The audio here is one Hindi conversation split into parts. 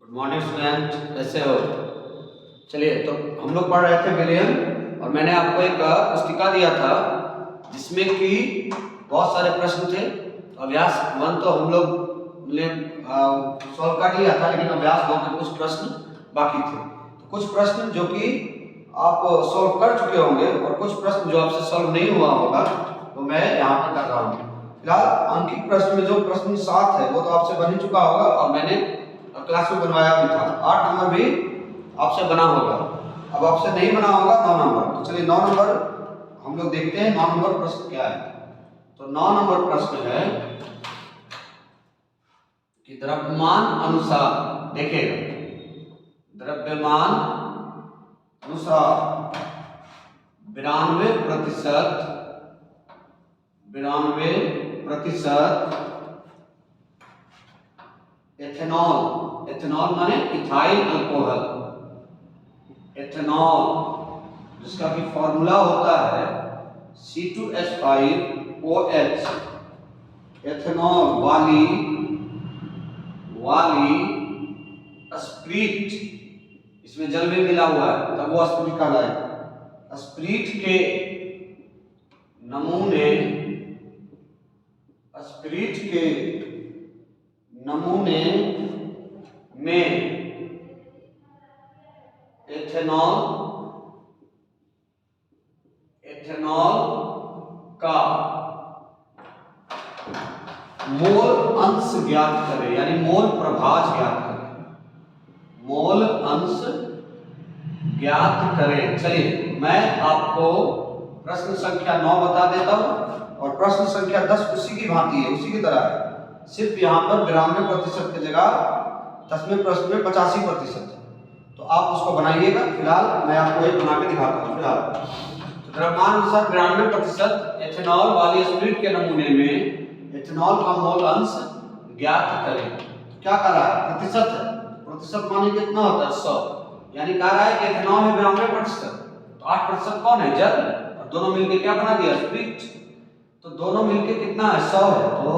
गुड मॉर्निंग स्टूडेंट, कैसे हो? चलिए, तो हम लोग पढ़ रहे थे विलियम और मैंने आपको एक पुस्तिका दिया था जिसमें कि बहुत सारे प्रश्न थे। अभ्यास 1 तो हम लोग ने सॉल्व कर लिया था, लेकिन अभ्यास 2 के कुछ प्रश्न बाकी थे। तो कुछ प्रश्न जो कि आप सॉल्व कर चुके होंगे और कुछ प्रश्न जो आपसे सॉल्व नहीं हुआ होगा वो मैं यहाँ पर कर रहा हूँ। फिलहाल अंकित प्रश्न में जो प्रश्न 7 है वो तो आपसे बन ही चुका होगा और मैंने क्लास में बनवाया भी था। 8 नंबर भी आपसे बना होगा। अब आपसे नहीं बना होगा 9 नंबर। तो चलिए 9 नंबर हम लोग देखते हैं 9 नंबर प्रश्न क्या है। तो 9 नंबर प्रश्न है कि द्रव्यमान अनुसार, देखिएगा, द्रव्यमान अनुसार 92% एथेनॉल, एथेनॉल माने इथाइल अल्कोहल, एथेनॉल जिसका कि फॉर्मूला होता है C2H5OH, एथेनॉल वाली स्प्रिट, इसमें जल भी मिला हुआ है तब वो स्प्रिट कहलाएगा। स्प्रिट के नमूने में एथेनॉल का मोल अंश ज्ञात करें, यानी मोल प्रभाज ज्ञात करें, मोल अंश ज्ञात करें। चलिए मैं आपको प्रश्न संख्या 9 बता देता हूं और प्रश्न संख्या 10 उसी की भांति है, उसी की तरह है, सिर्फ यहाँ पर 92% की जगह 10वें प्रश्न में 85% है। तो आप उसको बनाइएगा। फिलहाल मैं आपको एक बना के दिखाता हूँ। फिलहाल द्रव्यमान अनुसार 92% एथेनॉल वाली स्प्रिट के नमूने में एथेनॉल का मोल अंश ज्ञात करें। क्या कर रहा है? प्रतिशत है। प्रतिशत माने कितना होता है? 100। यानी कह रहा है कि एथेनॉल है 92%, तो 8% कौन है? जल। और दोनों मिलके क्या बना दिया? स्प्रिट। तो दोनों मिलके कितना है? 100 है। तो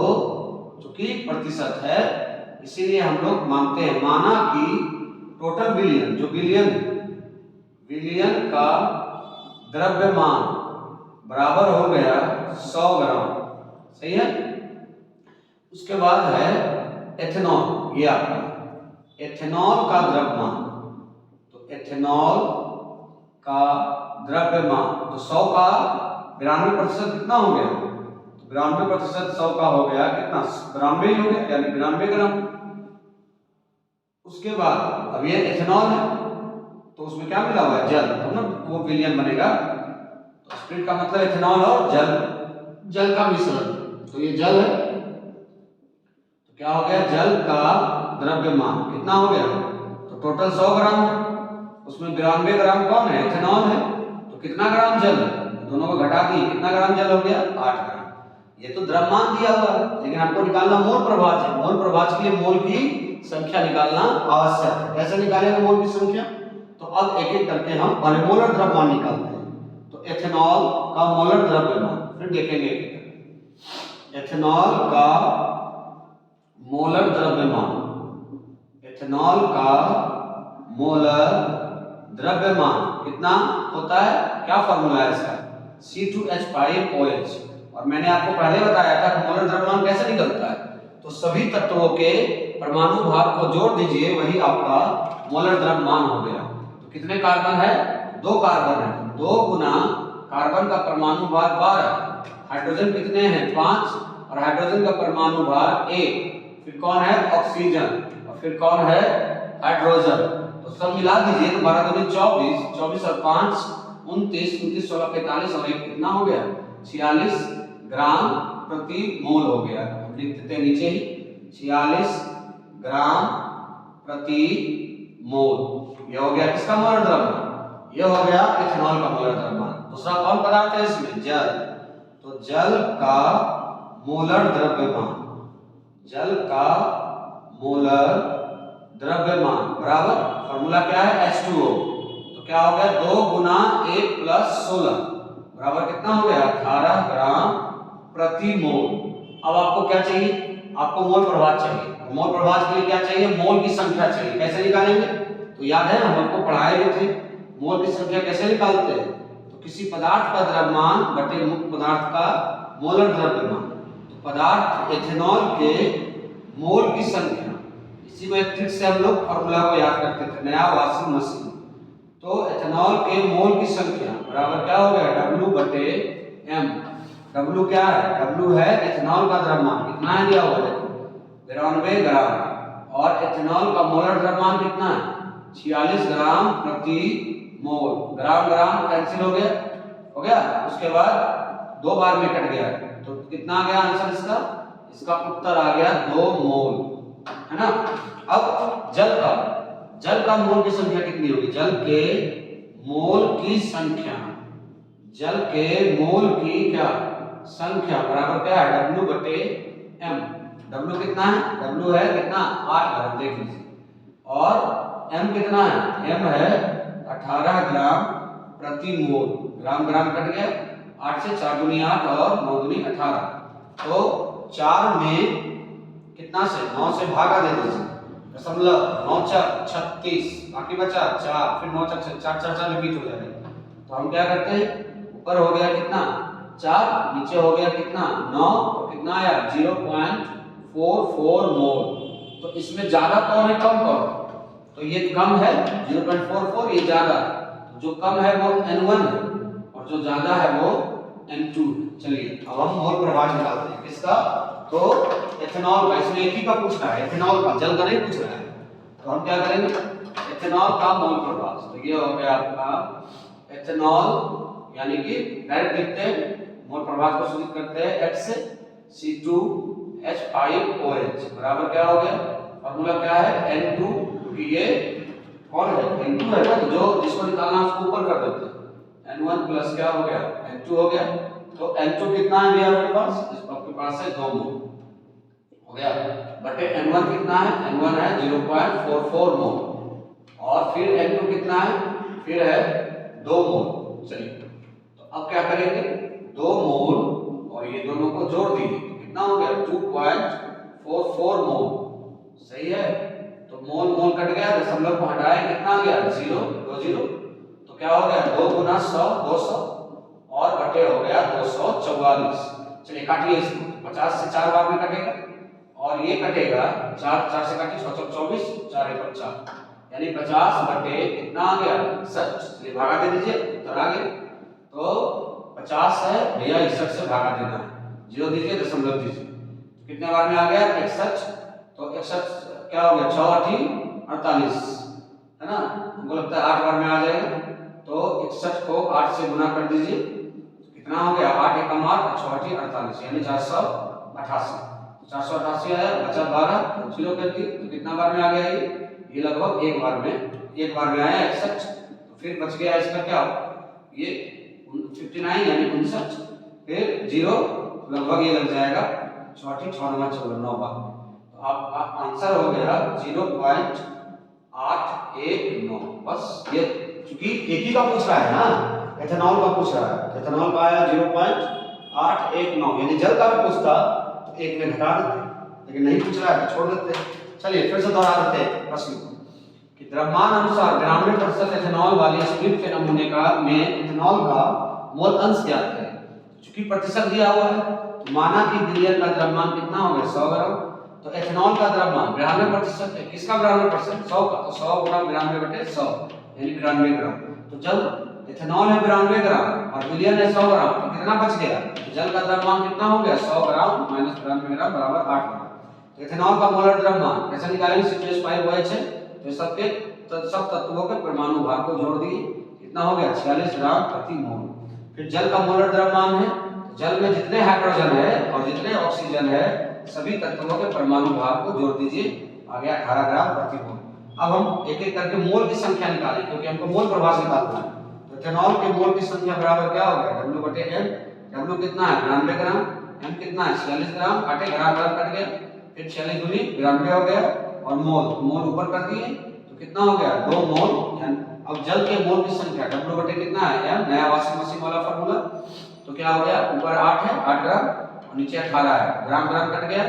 चूंकि प्रतिशत है इसीलिए हम लोग मानते हैं, माना कि टोटल विलियन, जो विलियन का द्रव्यमान बराबर हो गया 100 ग्राम। सही है। उसके बाद है एथेनॉल, ये आपका एथेनॉल का द्रव्यमान। तो एथेनॉल का द्रव्यमान तो 100 का 92% कितना हो गया? तो 92% 100 का हो गया कितना? 92 हो गया, यानी 92 ग्राम। उसके बाद अब ये एथेनॉल है तो उसमें क्या मिला हुआ है? जल, तो ना वो विलियन बनेगा। तो स्प्रिट का मतलब एथेनॉल और जल का मिश्रण। तो ये जल है, तो क्या हो गया? जल का द्रव्यमान कितना हो गया? तो टोटल 100 ग्राम है, उसमें 92 ग्राम कौन है? एथेनॉल है। तो कितना ग्राम जल है? दोनों को घटा दी, कितना ग्राम जल हो गया? 8 ग्राम। ये तो द्रव्यमान दिया हुआ है, लेकिन आपको निकालना मोल प्रभाज है। मोल प्रभाज के लिए मोल की संख्या निकालना आवश्यक है। कैसे निकालेंगे मोल की संख्या? तो अब एक एक करके हम मोलर द्रव्यमान निकालते हैं। तो एथेनॉल का मोलर द्रव्यमान फिर देखेंगे। एथेनॉल का मोलर द्रव्यमान, एथेनॉल का मोलर द्रव्यमान कितना होता है? क्या फॉर्मूला है इसका? C2H5OH। और मैंने आपको पहले बताया था कि मोलर द्रव्यमान कैसे निकलता है। तो सभी तत्वों के परमाणु भार को जोड़ दीजिए, वही आपका मोलर द्रव्यमान हो गया। तो कितने कार्बन है? 2 कार्बन है, 2 गुना कार्बन का परमाणु भार 12, हाइड्रोजन कितने हैं? 5, और हाइड्रोजन का परमाणु भार 1। फिर कौन है? ऑक्सीजन, और फिर कौन है? हाइड्रोजन। तो सब मिला दीजिए तो 12 दूनी 24, 24 और 5 29, 29 16 45 और 1 कितना हो गया? 46 ग्राम प्रति मोल हो गया। हम लिख देते हैं नीचे ही 46 ग्राम प्रति मोल। ये हो गया किसका मोलर द्रव्यमान? ये हो गया एथेनॉल का मोलर द्रव्यमान। दूसरा कौन पदार्थ है इसमें? जल। तो जल का मोलर द्रव्यमान, जल का मोलर द्रव्यमान बराबर फॉर्मूला क्या है? H2O। तो क्या हो गया? 2 गुना 1 प्लस 16 बराबर कितना हो गया? 18 ग्राम प्रति मोल। अब आपको क्या चाहिए? आपको मोल प्रभाव चाहिए। मोल प्रभाव के लिए क्या चाहिए? मोल की संख्या चाहिए। कैसे निकालेंगे? तो याद है हम आपको पढ़ाए हुए थे मोल की संख्या कैसे निकालते हैं। तो किसी पदार्थ का द्रव्यमान बटे मुक्त पदार्थ का मोलर द्रव्यमान। तो पदार्थ एथेनॉल के मोल की संख्या, इसी में ट्रिक से हम लोग फॉर्मूला को याद करते थे, नया वॉशिंग मशीन। तो एथेनॉल के मोल की संख्या बराबर क्या हो गया? W बटे M। W क्या है? W है एथेनॉल का द्रव्यमान। कितना है दिया हुआ है? 92 ग्राम। और एथेनॉल का मोलर द्रव्यमान कितना है? 46 ग्राम प्रति मोल। ग्राम ग्राम कैंसिल हो गया, हो गया। उसके बाद 2 बार में कट गया, तो कितना आ गया आंसर इसका? इसका उत्तर आ गया 2 मोल, है ना। अब जल का मोल की संख्या कितनी होगी? जल के मोल की संख्या, जल के मोल की क्या संख्या बराबर क्या है? W बटे M। W कितना है? W है कितना? 8 ग्राम, देख लीजिए। और M कितना है? M है 18 ग्राम प्रति मोल। ग्राम ग्राम कट गया, 8 से 4 दूनी 8 और 9 दूनी 18। तो 4 में कितना से? 9 से भागा दे दीजिए, दशमलव 9 4 36, बाकी बचा 4, फिर 9 4 4 4 4 रिपीट हो जाएगा। तो हम क्या करते हैं? ऊपर हो गया कितना? 4, नीचे हो गया कितना? 9, और कितना आया? 0.44 मोल। तो इसमें ज्यादा कौन है, कम कौन? तो ये कम है 0.44, ये ज्यादा। तो जो कम है वो N1 है और जो ज्यादा है वो N2। चलिए अब हम मोल प्रभाव निकालते हैं। किसका? तो एथेनॉल का। इसमें एक ही का पूछ रहा है, एथेनॉल का, जल का नहीं पूछ रहा है। तो हम क्या करेंगे? एथेनॉल का मोल प्रभाव। तो ये हो गया आपका एथेनॉल, यानी कि डायरेक्ट लिखते हैं मोल प्रभाव को सूचित करते हैं HCl2H5OH बराबर क्या हो गया? फॉर्मूला क्या है? N2, क्योंकि ये कौन है? N2 है ना, तो जो जिसको निकालना उसको ऊपर कर देते हैं। N1 प्लस क्या हो गया? N2 हो गया। तो N2 कितना है भैया आपके पास? आपके पास है 2 मोल, हो गया। बटे N1 कितना है? N1 है 0.44 मोल, और फिर N2 कितना है? फिर है 2 मोल। चलिए तो अब क्या करेंगे? 2 मोल और ये दोनों को जोड़ दीजिए, तो कितना हो गया? 2.44 मोल। सही है। तो मोल मोल कट गया, दशमलव को हटाए, कितना आ गया? 0 2 0। तो क्या हो गया? 2 गुना 100 200, और बटे हो गया 244। चलिए काटिए इसको। 50 से 4 बार में कटेगा, और ये कटेगा 4 4 से काटिए, 6 4 24, 4 1 4, यानी 50 बटे कितना आ गया? 61। चलिए भागा दे दीजिए, उत्तर आ गया। तो 50 है भैया, 61 से भागा देना है, 0 दीजिए, दशमलव दीजिए। कितने बार में आ गया? 61। तो 61 क्या हो गया? 6 8 48, है ना। हमको लगता है 8 बार में आ जाएगा। तो 61 को 8 से गुना कर दीजिए, कितना हो गया? 8 1 8, 6 8 48, यानी 488। 488 आया, बचा 12, तो 0 कर दिए। तो कितना बार में आ गया? ये लगभग एक बार में आया 61। तो फिर बच गया इसका क्या? ये 59 यानी 59, फिर 0, लगभग ये लग जाएगा 6 6 9 9 बार। तो आप आंसर हो गया 0.819। बस ये, क्योंकि एक ही का पूछ रहा है ना, एथेनॉल का पूछ रहा है। एथेनॉल का आया 0.819, यानी जल का भी पूछता तो एक में घटा देते, लेकिन नहीं पूछ रहा है तो छोड़ देते। चलिए फिर से दोहरा देते हैं प्रश्न को कि द्रव्यमान अनुसार 92% एथेनॉल वाले स्प्रिट के नमूने का में एथेनॉल का मोल अंश ज्ञात करें। चूंकि प्रतिशत दिया हुआ है, तो माना कि बिलियन का द्रव्यमान कितना हो गया? 100 ग्राम। तो एथेनॉल का द्रव्यमान 92% है। किसका 92%? 100 का। तो 100 गुणा 92 बटे 100, यानी 92 ग्राम। तो जब एथेनॉल है 92 ग्राम और बिलियन है 100 ग्राम, तो कितना बच गया? तो जल का द्रव्यमान कितना हो गया? 100 ग्राम माइनस 92 ग्राम बराबर 8 ग्राम। तो एथेनॉल का मोलर द्रव्यमान कैसे निकालेंगे? C2H5OH है, तो सब तत्वों के परमाणु भार को जोड़ दिए, कितना हो गया? 46 ग्राम प्रति मोल। फिर जल का मोलर द्रव्यमान है, जल में जितने हाइड्रोजन है और जितने ऑक्सीजन है, सभी तत्वों के परमाणु भार को जोड़ दीजिए, आ गया 18 ग्राम प्रति मोल। अब हम एक एक करके मोल की संख्या निकालें, क्योंकि हमको मोल प्रभाव निकालना है। तो एथेनॉल के मोल की संख्या बराबर क्या हो गया? W बटे M। W कितना है? 92 ग्राम। M कितना है? 46 ग्राम। काटे, ग्राम ग्राम कट गया, फिर 46 दूनी 92 हो गया, और मोल ऊपर कर दिए, तो कितना हो गया? 2 मोल। अब जल के मोल की संख्या W बटे कितना है? M, नया वॉशिंग मशीन वाला फार्मूला। तो क्या हो गया? ऊपर 8 है, 8 ग्राम, और नीचे 18 है, ग्राम ग्राम कट गया,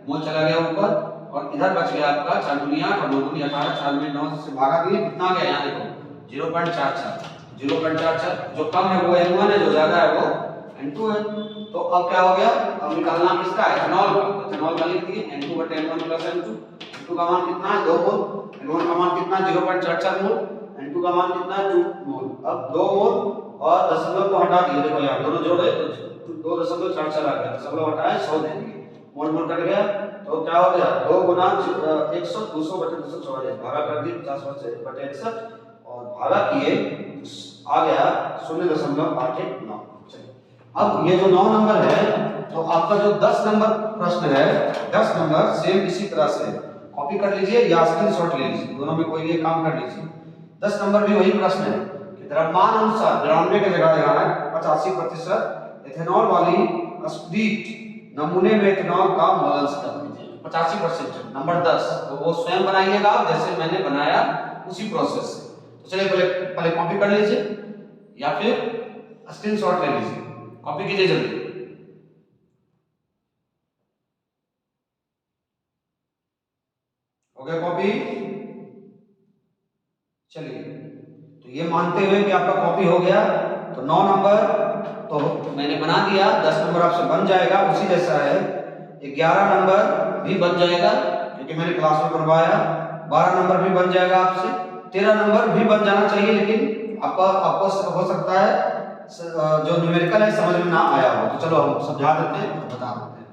मोल चला गया ऊपर और इधर बच गया आपका 4 दूनी 8 और 9 दूनी 18, 4 में 9 से भागा दिए, कितना आ गया यहाँ देखो 0.44 जो कम है वो N1 है, जो ज्यादा है वो N2 है। तो अब क्या हो गया, अब निकालना किसका है, इथेनॉल का। तो इथेनॉल का लिख दिए N2/N1 + N2। N2 का मान कितना है 2 मोल, N1 का मान कितना है 0.44 मोल, N2 का मान कितना है 2 मोल। अब 2 मोल और दशमलव को हटा दिए, देखो यहाँ दोनों जोड़े तो 2.44 आ गया, दशमलव हटाए 100 दे दिए, मोल मोल कट गया। तो क्या हो गया 2 गुना 100 200/244 भागा कर दिए 50/61 और भागा किए आ गया 0.819। अब ये जो 9 नंबर है, तो आपका जो 10 नंबर प्रश्न है, 10 नंबर सेम इसी तरह से कॉपी कर लीजिए या स्क्रीनशॉट ले लीजिए, दोनों में कोई एक काम कर लीजिए। 10 नंबर भी वही प्रश्न है कि द्रव्यमान अनुसार 93 की जगह यहाँ है 85% इथेनॉल वाली स्प्लिट नमूने में इथेनॉल का मोलल स्तर 85% नंबर 10। तो वो स्वयं बनाइएगा जैसे मैंने बनाया उसी प्रोसेस से। तो चलिए पहले कॉपी कर लीजिए या फिर स्क्रीनशॉट ले लीजिए, कॉपी कीजिए जल्दी। हो गया कॉपी? चलिए, तो ये मानते हुए कि आपका कॉपी हो गया, तो 9 नंबर तो मैंने बना दिया, 10 नंबर आपसे बन जाएगा उसी जैसा है, 11 नंबर भी बन जाएगा क्योंकि मैंने क्लास में करवाया, 12 नंबर भी बन जाएगा आपसे, 13 नंबर भी बन जाना चाहिए, लेकिन आपको हो सकता है जो न्यूमेरिकल है समझ में ना आया हो। तो चलो हम समझा देते हैं, बता देते हैं,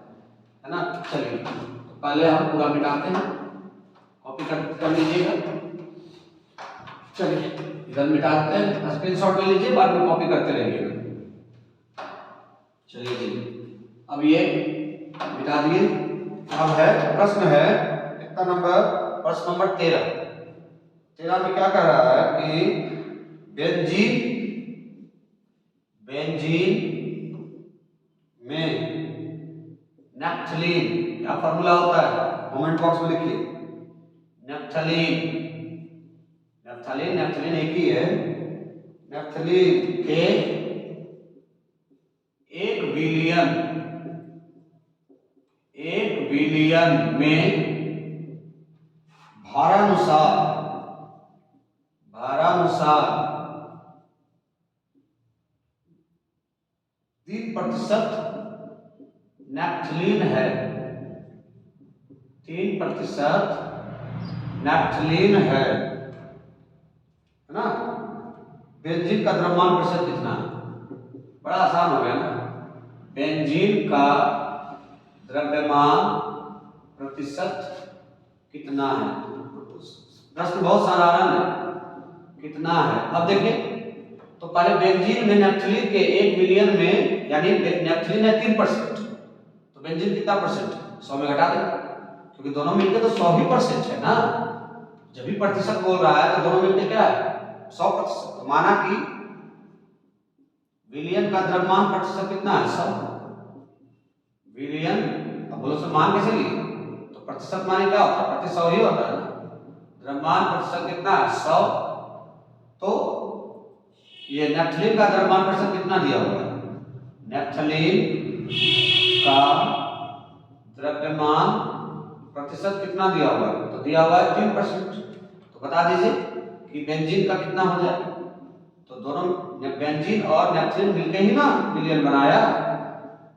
है ना। चलिए तो पहले हम पूरा मिटाते हैं, कॉपी कर लीजिएगा। चलिए इधर मिटाते हैं, स्क्रीनशॉट ले लीजिए, बाद में कॉपी करते रहिएगा। चलिए जी, अब ये मिटा दिए। अब है प्रश्न है कितना नंबर, प्रश्न नंबर 13 में क्या कह रहा है कि बेंजीन में नैप्थलीन, क्या फार्मूला होता है कमेंट बॉक्स में लिखिए। नैप्थलीन एक ही है, नैप्थलीन के 1 बिलियन में भारानुसार 3% नैप्थलीन है, 3% नैप्थलीन है ना। बेंजीन का द्रव्यमान प्रतिशत कितना है, बड़ा आसान हो गया ना। बेंजीन का द्रव्यमान प्रतिशत कितना है, प्रश्न बहुत साधारण है, कितना है। अब देखिए, तो पहले बेंजीन में नैप्थलीन के 1 बिलियन में, यानी नैप्थलीन है 3%, तो बेंजीन कितना परसेंट, 100 में घटा दें, क्योंकि दोनों मिलकर तो 100% है ना। जब भी प्रतिशत बोल रहा है तो दोनों मिलकर क्या है 100%। तो माना कि बिलियन का द्रव्यमान प्रतिशत कितना है 100 बिलियन। अब बोलो सर मान कैसे लिए, तो प्रतिशत माने क्या होता है, प्रति 100 ही होता है ना। द्रव्यमान प्रतिशत कितना है 100, तो ये नैप्थलीन का द्रव्यमान प्रतिशत कितना दिया हुआ है, नैप्थलीन का द्रव्यमान प्रतिशत कितना दिया हुआ है, तो दिया हुआ है 3%। तो बता दीजिए कि बेंजीन का कितना हो जाएगा, तो दोनों बेंजीन और नैप्थलीन मिलके ही ना बिलियन बनाया।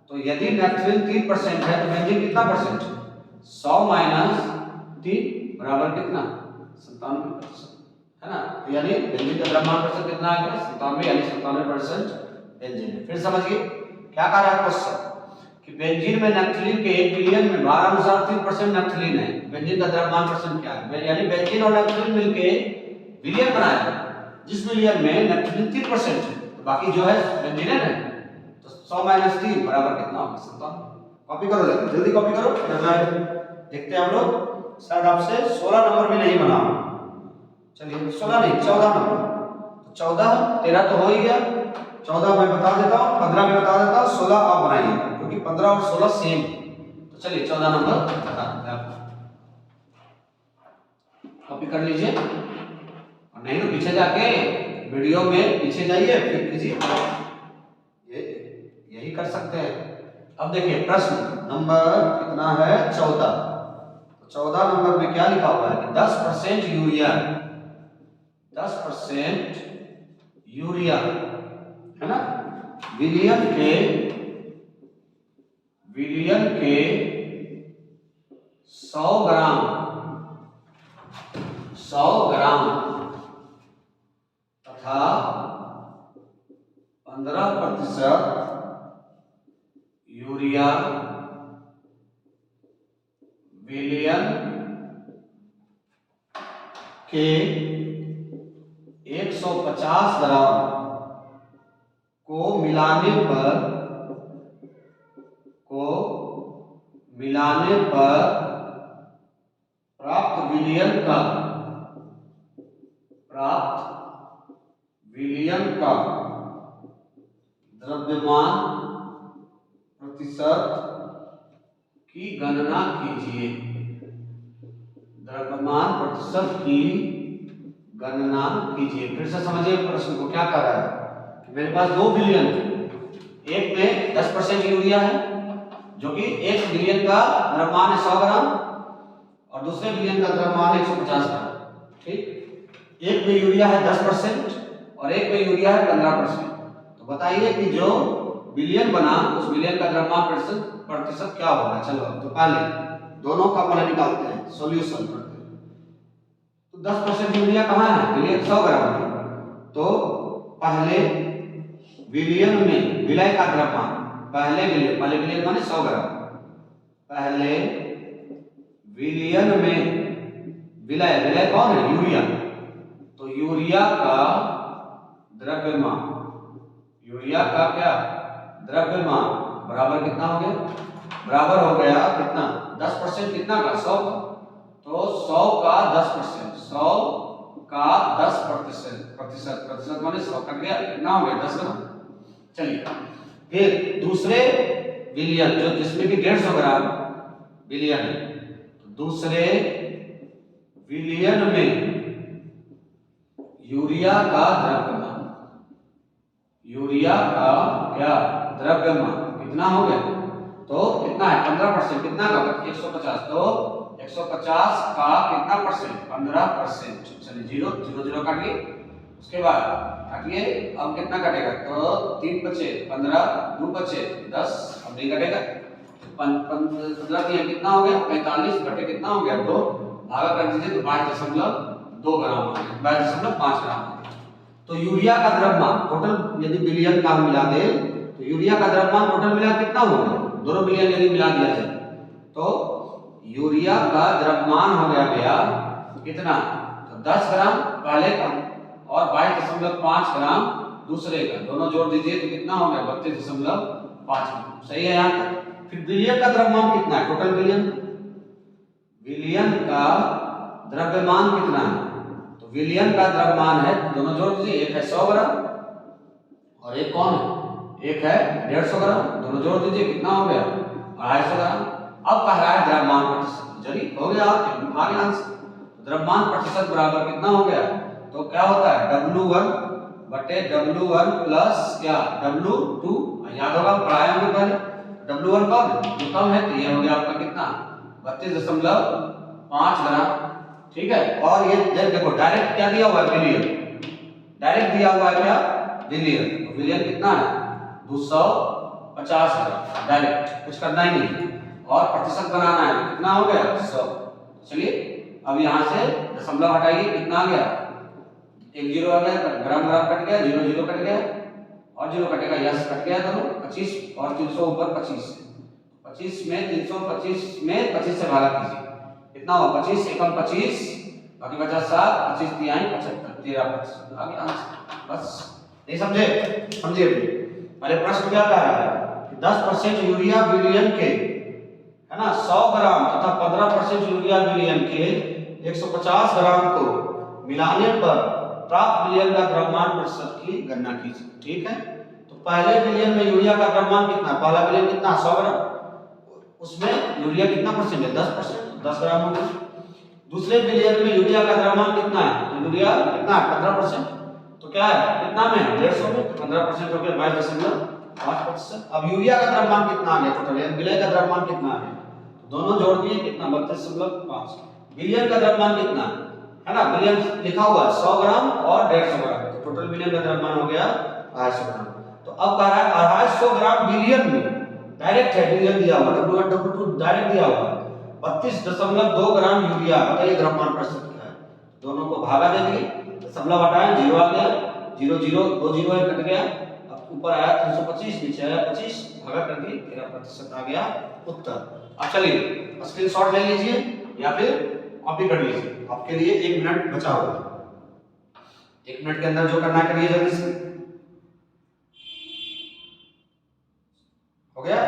तो यदि नैप्थलीन 3% है तो बेंजीन कितना परसेंट, 100 - 3 बराबर कितना 97%, है ना। तो यानी बेंजीन का द्रव्यमान प्रतिशत कितना आ गया 97, यानी 97% बेंजीन है। फिर समझिए क्या कह रहा है क्वेश्चन कि बेंजीन में नैप्थलीन के 1 बिलियन में भारानुसार 3% नैप्थलीन है, बेंजीन का द्रव्यमान प्रतिशत क्या है, यानी बेंजीन और नैप्थलीन मिलके बिलियन बनाया, जिस बिलियन में नैप्थलीन 3% है, तो बाकी जो है बेंजीन है ना। तो 100 - 3 बराबर कितना होगा 97। कॉपी करो जल्दी कॉपी करो, देखते हैं हम लोग, शायद आपसे 16 नंबर भी नहीं बना। चलिए 16 नहीं 14 नंबर, तो 14 13 तो हो ही गया, 14 मैं बता देता हूँ, 15 में बता देता हूँ, 16 आप बनाइए क्योंकि 15 और 16 सेम। तो चलिए 14 नंबर बता देते हैं आपको, कॉपी कर लीजिए, और नहीं तो पीछे जाके वीडियो में पीछे जाइए फिर कीजिए, यही कर सकते हैं। अब देखिए प्रश्न नंबर कितना है 14। तो 14 नंबर में क्या लिखा हुआ है कि 10% यूरिया, 10% यूरिया है ना, विलियन के 100 ग्राम तथा 15% यूरिया विलियन के 150 ग्राम को मिलाने पर प्राप्त विलियन का द्रव्यमान प्रतिशत की गणना कीजिए। द्रव्यमान प्रतिशत की गणना कीजिए। फिर से समझिए प्रश्न को, क्या कर रहा है कि मेरे पास 2 बिलियन, एक में 10% यूरिया है जो कि 1 बिलियन का द्रव्यमान है 100 ग्राम, और दूसरे बिलियन का द्रव्यमान है 150 ग्राम। ठीक, एक में यूरिया है 10% और एक में यूरिया है 15%। तो बताइए कि जो बिलियन बना उस बिलियन का द्रव्यमान प्रतिशत क्या होगा। चलो तो पहले दोनों का मान निकालते हैं, सॉल्यूशन करते हैं। तो 10% यूरिया कहाँ है, बिलियन 100 ग्राम में, तो पहले बिलियन में विलय का द्रव्यमान, पहले बिलियन माने 100 ग्राम, पहले विलियन में विलय कौन है, यूरिया। तो यूरिया का द्रव्यमान, यूरिया का क्या द्रव्यमान बराबर कितना हो गया, बराबर हो गया कितना 10% कितना का 100 का, तो 100 का 10%, 100 का 10% माने 100 कट गया, कितना हो गया 10 ग्राम। चलिए फिर दूसरे बिलियन जो जिसमें कि 150 ग्राम बिलियन है, तो दूसरे बिलियन में यूरिया का द्रव्यमान, यूरिया का क्या द्रव्यमान कितना हो गया, तो कितना है 15%, कितना का 150, तो 150 का कितना परसेंट 15%। चलिए 0 0 0 काटिए, उसके बाद काटिए, अब कितना कटेगा, तो 3 बचे 15, 2 बचे 10, अब नहीं कटेगा, 15 कितना हो गया 45 बटे कितना हो गया 2, भागा कर दीजिए तो 22.2 ग्राम, 22.5 ग्राम। तो यूरिया का द्रव्यमान टोटल यदि बिलियन का मिला दे तो यूरिया का द्रव्यमान टोटल मिला कितना हो गया, दोनों बिलियन यदि मिला दिया जाए तो यूरिया का द्रव्यमान हो गया कितना, तो 10 ग्राम पहले का और 22.5 ग्राम दूसरे का, दोनों जोड़ दीजिए तो कितना हो गया 32.5 ग्राम। सही है यहाँ तक। फिर बिलियन का द्रव्यमान कितना है, टोटल बिलियन का द्रव्यमान कितना है, तो बिलियन का द्रव्यमान है, दोनों जोड़ दीजिए, एक है 100 ग्राम और एक कौन है, एक है 150 ग्राम, दोनों जोड़ दीजिए कितना हो गया 250 ग्राम। अब कह रहा है द्रव्यमान प्रतिशत, चलिए हो गया आगे आंसर। द्रव्यमान प्रतिशत बराबर कितना हो गया, तो क्या होता है W1 बटे W1 प्लस क्या W2, याद होगा पढ़ाया हमने पहले, W1 कौन है जो कम है, तो ये हो गया आपका कितना 32.5 ग्राम। ठीक है, और ये देखो डायरेक्ट क्या दिया हुआ है बिलियन, डायरेक्ट दिया हुआ है क्या बिलियन, तो बिलियन कितना है 250 ग्राम डायरेक्ट, कुछ करना ही नहीं, और प्रतिशत बनाना है तो कितना हो गया 100। चलिए अब यहाँ से दशमलव हटाइए, कितना आ गया, एक 0 आ गया, ग्राम ग्राम कट गया, 0 0 कट गया और 0 कटेगा, यस कट गया दोनों, 25 और 300 ऊपर 25 में 325 में 25 से भागा कीजिए, कितना हुआ 25 एकम 25, बाकी बचा 7, 25 तिहाई 75, 13%। आगे आंसर बस, नहीं समझे, समझिए पहले प्रश्न क्या कह रहा है कि 10% यूरिया बिलियन के है ना 100 ग्राम तथा 15% यूरिया बिलियन के 150 ग्राम को मिलाने पर प्राप्त बिलियन का द्रव्यमान प्रतिशत की गणना कीजिए। ठीक है, तो पहले बिलियन में यूरिया का द्रव्यमान कितना, पहला बिलियन कितना 100 ग्राम, उसमें यूरिया कितना परसेंट है 10%, 10 ग्राम हो गया। दूसरे बिलियन में यूरिया का द्रव्यमान कितना है, तो यूरिया कितना है 15%, तो क्या है कितना में 150 में, तो 15% हो गया 5%। अब यूरिया का द्रव्यमान कितना आ गया टोटल, यानी विलय का द्रव्यमान कितना आ गया, तो दोनों जोड़ दिए कितना 32.5। विलियन का द्रव्यमान कितना है ना, विलियन लिखा हुआ है 100 ग्राम और 150 ग्राम, तो टोटल विलियन का द्रव्यमान हो गया 250 ग्राम। तो अब कह रहा है 250 ग्राम विलियन में, डायरेक्ट है विलियन दिया हुआ, W1 डायरेक्ट दिया हुआ 32.2 ग्राम यूरिया, बताइए द्रव्यमान प्रतिशत क्या है। दोनों को भागा दे दिए, दशमलव हटाएं 0 आ गया, 0 0 2 0 कट गया, अब ऊपर आया 325, नीचे आया 25, भागा कर दिए 13% आ गया उत्तर। अब चलिए स्क्रीनशॉट ले लीजिए या फिर कॉपी कर लीजिए, आपके लिए 1 मिनट बचा हुआ है। 1 मिनट के अंदर जो करना करिए जल्दी से। हो गया,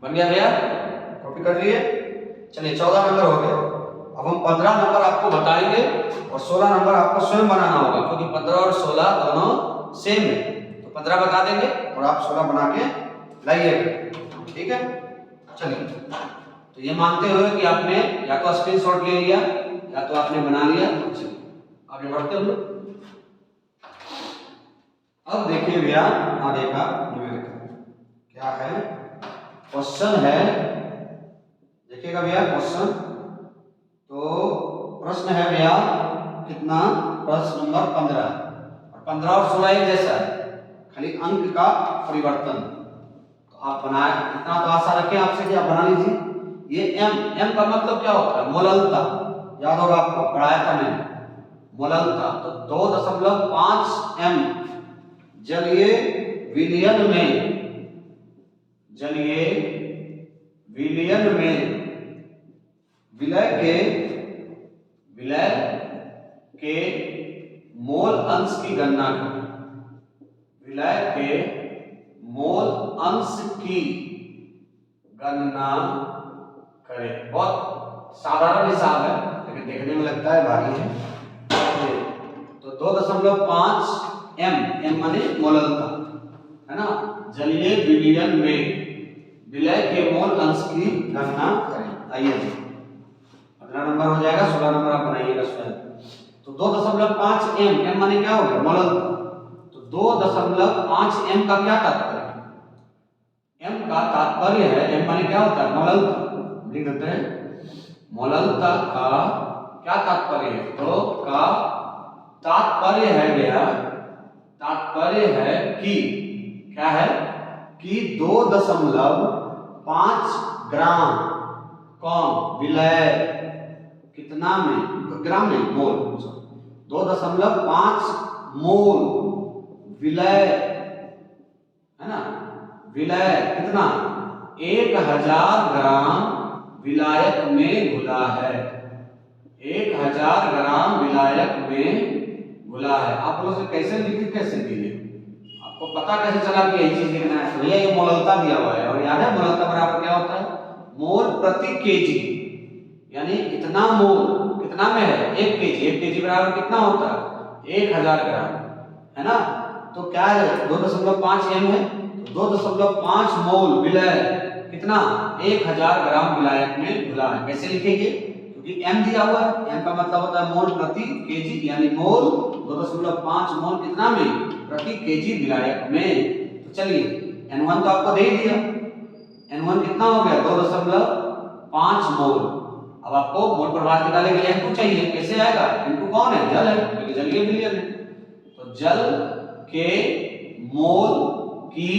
बन गया भैया, कॉपी कर लिए। चलिए 14 नंबर हो गया। अब हम 15 नंबर आपको बताएंगे और 16 नंबर आपको स्वयं बनाना होगा, क्योंकि 15 और 16 दोनों सेम है। तो 15 बता देंगे और आप 16 बना के लाइएगा, ठीक है। चलिए, तो ये मानते हुए कि आपने या तो स्क्रीनशॉट ले लिया या तो आपने बना लिया। चलिए आगे बढ़ते हैं। अब देखिए भैया आगे का क्या है, क्वेश्चन है, देखिएगा भैया क्वेश्चन। तो प्रश्न है भैया कितना, प्रश्न नंबर 15, और 15 और 16 एक जैसा है, खाली अंक का परिवर्तन। तो आप बनाए, इतना तो आशा रखें आपसे कि आप बना लीजिए। ये m का मतलब क्या होता है, मोललता, याद होगा आपको, पढ़ाया था मैंने मोललता। तो 2.5 m जलीय विलयन में विलय के मोल अंश की गणना करें। विलय के मोल अंश की गणना करें। बहुत साधारण हिसाब है, लेकिन देखने में लगता है भारी है। तो 2.5 m माने मोललता है ना, जलीय विलयन में विलय के मोल अंश की गणना करें। आइए 15 नंबर हो जाएगा, 16 नंबर आप बनाइएगा स्वयं। तो 2.5 m माने क्या हो गया, मोललता। तो 2.5 m का क्या तात्पर्य है, m का तात्पर्य है, m माने क्या होता है, मोललता। लिख देते हैं, मोललता का क्या तात्पर्य है, तो का तात्पर्य है भैया, तात्पर्य है कि क्या है कि 2.5 ग्राम कौन विलय, कितना में, ग्राम में, मोल, 2.5 मोल विलय है ना, विलय कितना 1000 ग्राम विलायक में घुला है, 1000 ग्राम विलायक में घुला है। आप लोग से कैसे लिखी, कैसे दिए, आपको पता कैसे चला कि यही चीज लिखना है। भैया ये मोललता दिया हुआ है, और याद है मोललता बराबर क्या होता है, मोल प्रति केजी, यानी इतना मोल कितना में है, 1 केजी। 1 केजी बराबर कितना होता है, 1000 ग्राम, है ना। तो क्या है 2.5 m है, तो 2.5 मोल विलय कितना 1000 ग्राम विलायक में घुला है। कैसे लिखेंगे, क्योंकि m दिया हुआ है, m का मतलब होता है मोल प्रति केजी, यानी मोल 2.5 मोल कितना में, प्रति केजी विलायक में। तो चलिए n1 तो आपको दे ही दिया, n1 कितना हो गया 2.5 मोल। अब आपको मोल प्रवाह निकालने के लिए n2 चाहिए, कैसे आएगा, n2 कौन है, जल है, क्योंकि जलीय विलयन है। तो जल के मोल की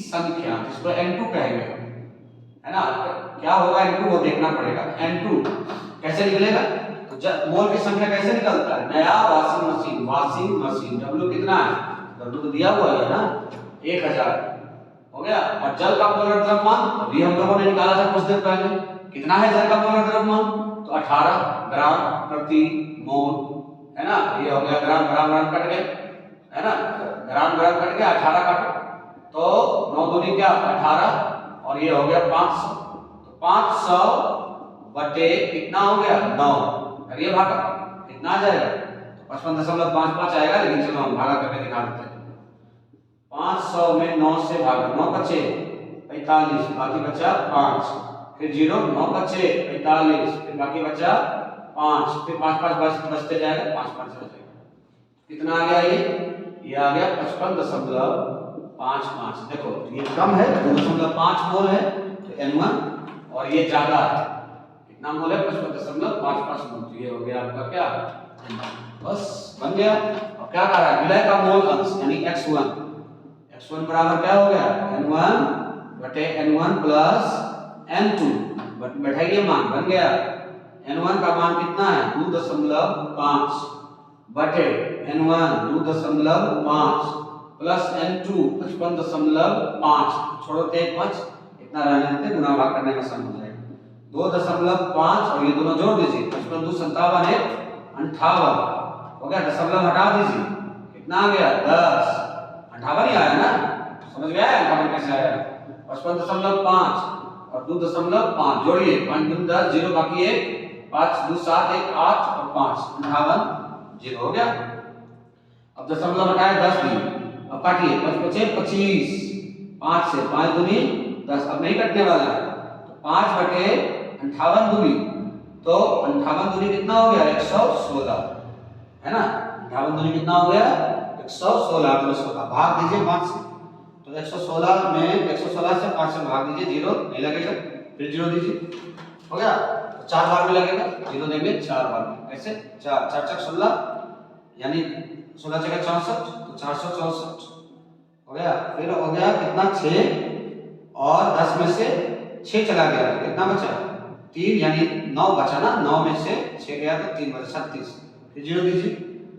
संख्या, जिसको n2 कहेंगे, है ना। क्या होगा n2 वो देखना पड़ेगा। n2 कैसे निकलेगा, तो मोल की संख्या कैसे निकलता है, नया वॉशिंग मशीन, W कितना है, W तो दिया हुआ है ना 1000 हो गया। और जल का मोलर द्रव्यमान अभी हम लोगों ने निकाला था कुछ देर पहले, कितना है जल का मोलर द्रव्यमान, तो 18 ग्राम प्रति मोल, है ना। ये हो गया ग्राम ग्राम ग्राम कट गए, है ना, ग्राम ग्राम कट गया, 18 काटो तो 9 दूनी क्या 18, और ये हो गया 500। तो 500 बटे कितना हो गया 9, करिए भागा कितना आ जाएगा, तो 55.55 आएगा। लेकिन चलो हम भागा करके दिखा देते हैं। 500 में 9 से भागा, 9 बचे 45, बाकी बचा 5, फिर 0 9 बचे 45, फिर बाकी बचा 5, फिर 5 5 बचते जाएगा, 5 5 हो जाएगा। कितना आ गया ये ये आ गया 55.55। देखो ये कम है 2.5 मोल है तो N1, और ये ज्यादा है, कितना मोल है 55.55 मोल, तो ये हो गया आपका क्या N1। बस बन गया। अब क्या कर रहा है, विलय का मोल अंश यानी x1 बराबर क्या हो गया N1 बटे N1 प्लस N2, बैठाइए मान बन गया। N1 का मान कितना है 2.5 बटे N1 2.5 प्लस N2 55.5, छोड़ो 5 इतना रहने देते, गुना भाग करने में आसान हो जाएगा। 2.5 और ये दोनों जोड़ दीजिए, 55 2 57 1 58 हो गया, दशमलव हटा दीजिए, कितना आ गया 10, 58 ही आया ना, समझ गया 58 कैसे आया। 55.5 और 2.5 जोड़िए, 5 2 10 0 बाकी 1 5 2 7 1 8 और 5 58 0 हो गया। अब दशमलव हटाए 10 दिए, अब काटिए 5 5 25, 5 से 5 दूनी 10, अब नहीं कटने वाला है तो 5 बटे 58 दूनी, तो 58 दूनी कितना हो गया 116 है ना, 58 दूनी कितना हो गया 116 भाग दीजिए 5 से, तो 116 में 116 से 5 से भाग दीजिए, 0 नहीं लगेगा, फिर 0 दीजिए, हो गया। तो 4 बार में लगेगा, 0 देंगे 4 बार में, कैसे 4 4 4 16 यानी 16 जगह 64 तो 464 हो गया। फिर हो गया कितना 6 और 10 में से 6 चला गया तो कितना बचा 3 यानी 9 बचा ना, 9 में से 6 गया तो 3 बचा 36, फिर 0 दीजिए,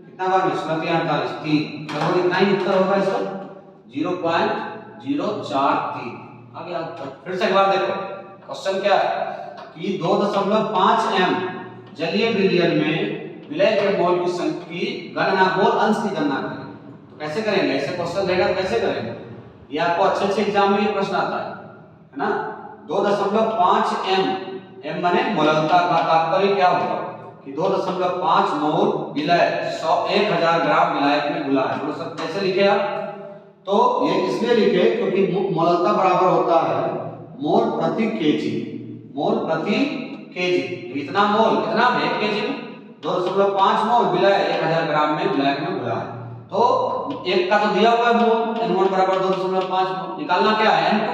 कितना बार में 16 3 48 3, लगभग इतना ही उत्तर होगा इसका 0.043 आ गया उत्तर। फिर से एक बार देखो क्वेश्चन क्या है कि 2.5 m जलीय विलयन में विलय के मोल की संख्या की गणना, मोल अंश की गणना करें। तो कैसे करेंगे, ऐसे क्वेश्चन रहेगा तो कैसे करेंगे, ये आपको अच्छे एग्जाम में ये प्रश्न आता है ना। 2.5 m माने मोललता का तात्पर्य क्या होगा कि 2.5 मोल विलय 1000 ग्राम विलायक में घुला है। तो सब कैसे लिखे आप, तो ये इसलिए लिखे क्योंकि मोललता बराबर होता है मोल प्रति केजी, मोल प्रति केजी, तो इतना मोल कितना 1 केजी में 2.5 मोल विलय 1000 ग्राम में विलायक में घुला है। तो एक का तो दिया हुआ है मोल N1 बराबर 2.5 मोल, निकालना क्या है N2,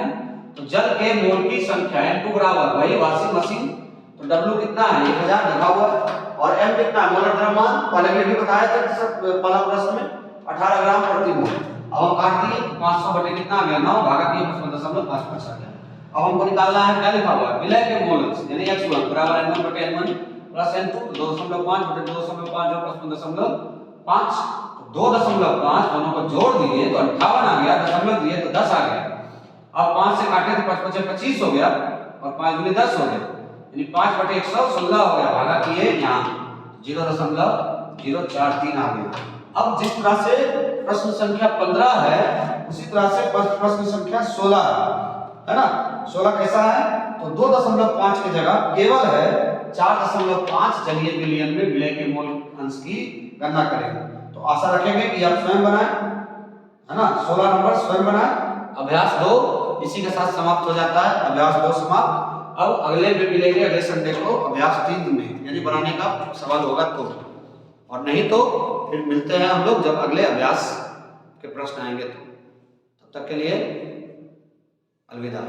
तो जल के मोल की संख्या N2 बराबर वही वॉशिंग मशीन, तो W कितना है 1000 लिखा हुआ है, और M कितना है मोलर द्रव्यमान, पहले भी बताया था पहला प्रश्न में 18 ग्राम प्रति मोल। अब हम काट दिए 500 बटे कितना आ गया 9 भागा किए 55.55 आ गया। अब हमको निकालना है क्या लिखा हुआ है विलय के मोल यानी x1 बराबर N1 बटे N1 प्लस N2 2.5 बटे 2.5 और 55.5, 2.5 दोनों को जोड़ दिए तो 58 आ गया, दशमलव दिए तो 10 आ गया। अब 5 से काटे तो 5 5 25 हो गया और 5 दूनी 10 हो गया, यानी 5 बटे 116 हो गया, भागा किए यहाँ 0.043 आ गया। अब जिस तरह से प्रश्न संख्या 15 है उसी तरह से प्रश्न संख्या 16 है ना। 16 कैसा है, तो 2.5 की जगह केवल है 4.5 जलीय विलयन में विलय के मोल अंश की गणना करें। तो आशा रखेंगे कि आप स्वयं बनाएं, है ना, 16 नंबर स्वयं बनाएं। अभ्यास 2 इसी के साथ समाप्त हो जाता है, अभ्यास 2 समाप्त। अब अगले में मिलेंगे अगले संडे को अभ्यास 3 में, यानी बनाने का सवाल होगा तो, और नहीं तो फिर मिलते हैं हम लोग जब अगले अभ्यास के प्रश्न आएंगे तो। तब तक के लिए अलविदा।